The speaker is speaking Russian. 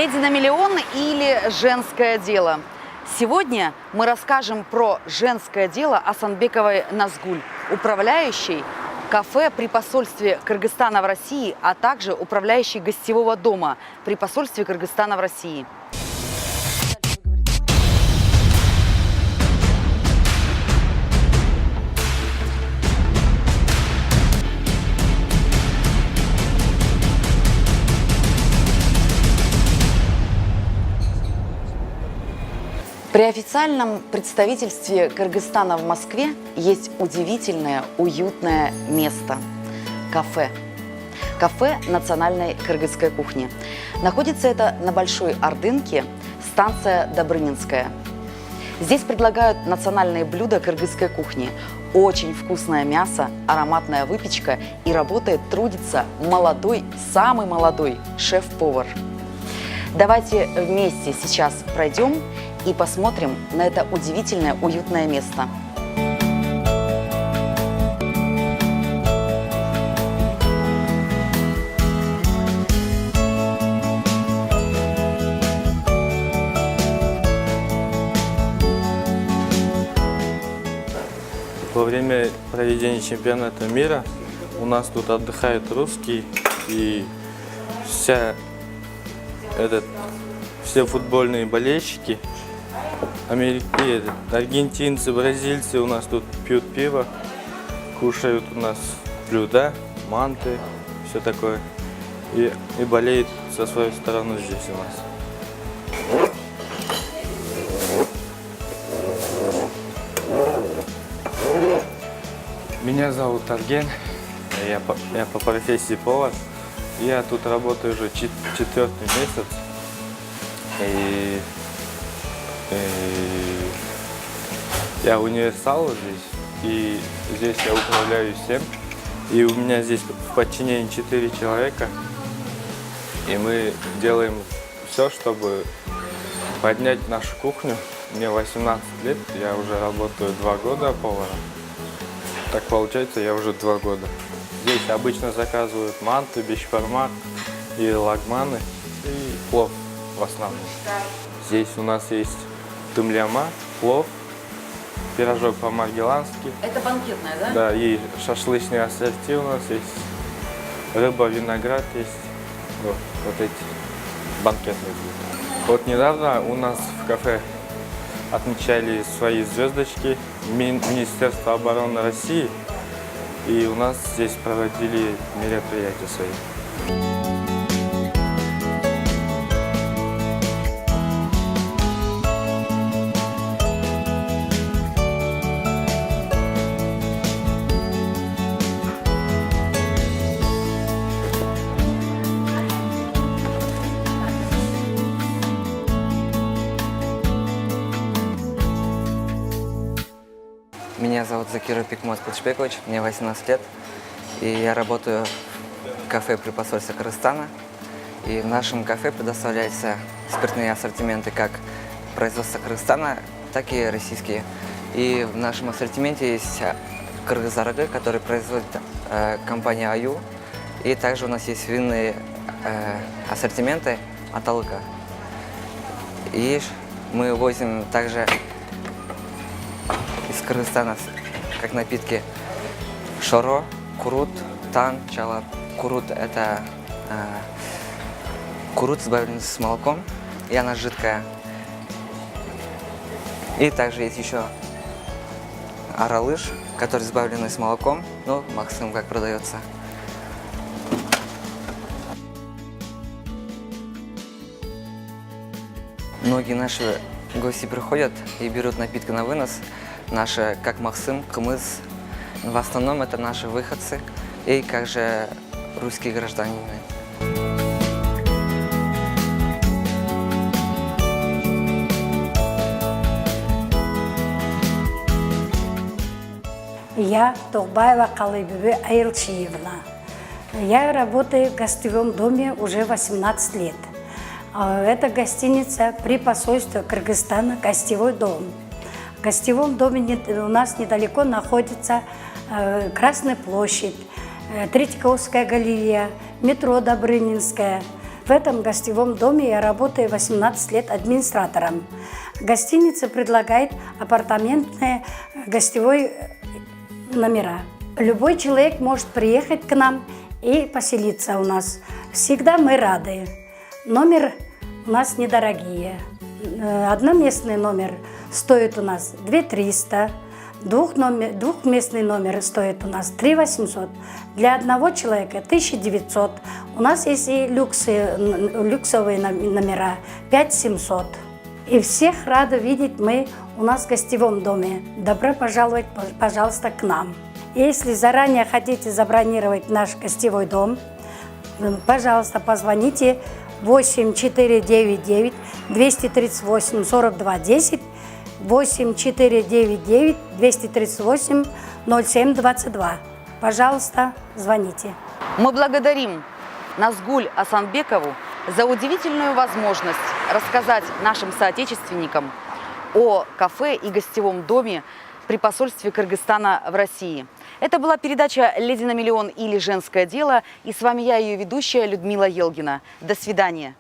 Леди на миллион или женское дело? Сегодня мы расскажем про женское дело Асанбековой Назгуль, управляющей кафе при посольстве Кыргызстана в России, а также управляющей гостевого дома при посольстве Кыргызстана в России. При официальном представительстве Кыргызстана в Москве есть удивительное, уютное место – кафе. Кафе национальной кыргызской кухни. Находится это на Большой Ордынке, станция Добрынинская. Здесь предлагают национальные блюда кыргызской кухни. Очень вкусное мясо, ароматная выпечка и работает, трудится молодой, самый молодой шеф-повар. Давайте вместе сейчас пройдем и посмотрим на это удивительное, уютное место. Во время проведения чемпионата мира у нас тут отдыхают русские и все футбольные болельщики, аргентинцы, бразильцы у нас тут пьют пиво, кушают у нас блюда, манты, все такое. И болеют со своей стороны здесь у нас. Меня зовут Арген, я по профессии повар. Я тут работаю уже четвертый месяц. И я универсал здесь, и здесь я управляю всем. И у меня здесь в подчинении 4 человека. И мы делаем все, чтобы поднять нашу кухню. Мне 18 лет, я уже работаю 2 года поваром. Так получается, я уже 2 года. Здесь обычно заказывают манты, бешбармак и лагманы, и плов в основном. Здесь у нас есть тумляма, плов, пирожок по-маргелански. Это банкетная, да? Да, и шашлычные ассорти у нас есть, рыба, виноград есть. Вот эти банкетные блюда. Вот недавно у нас в кафе отмечали свои звездочки Министерства обороны России, и у нас здесь проводили мероприятия свои. Меня зовут Закир Пикмос Кылычбекович, мне 18 лет, и я работаю в кафе при посольстве Кыргызстана. И в нашем кафе предоставляются спиртные ассортименты как производства Кыргызстана, так и российские. И в нашем ассортименте есть кыргыз-арагы, который производит компания Аю. И также у нас есть винные ассортименты Аталыка. И мы возим также из Кыргызстана как напитки шоро, курут, тан, чалап. Курут – это курут, сбавленный с молоком, и она жидкая. И также есть еще аралыш, который сбавленный с молоком, но максимум как продается. Многие наши гости приходят и берут напитки на вынос. Наши, как Максим, Кымыз. В основном это наши выходцы и также русские граждане. Я Тухбаева Калыбибе Аилчиевна. Я работаю в гостевом доме уже 18 лет. Это гостиница при посольстве Кыргызстана «Гостевой дом». В гостевом доме у нас недалеко находится Красная площадь, Третьяковская галерея, метро Добрынинская. В этом гостевом доме я работаю 18 лет администратором. Гостиница предлагает апартаментные гостевые номера. Любой человек может приехать к нам и поселиться у нас. Всегда мы рады. Номер у нас недорогие. Одноместный номер стоит у нас 2300, двухместный номер стоит у нас 3800, для одного человека 1900. У нас есть и люксовые номера 5700. И всех рады видеть мы у нас в гостевом доме. Добро пожаловать, пожалуйста, к нам. Если заранее хотите забронировать наш гостевой дом, пожалуйста, позвоните 8499 238 42 10, 8499 238 07 22. Пожалуйста, звоните. Мы благодарим Назгуль Асанбекову за удивительную возможность рассказать нашим соотечественникам о кафе и гостевом доме при посольстве Кыргызстана в России. Это была передача «Леди на миллион» или «Женское дело». И с вами я, ее ведущая Людмила Елгина. До свидания.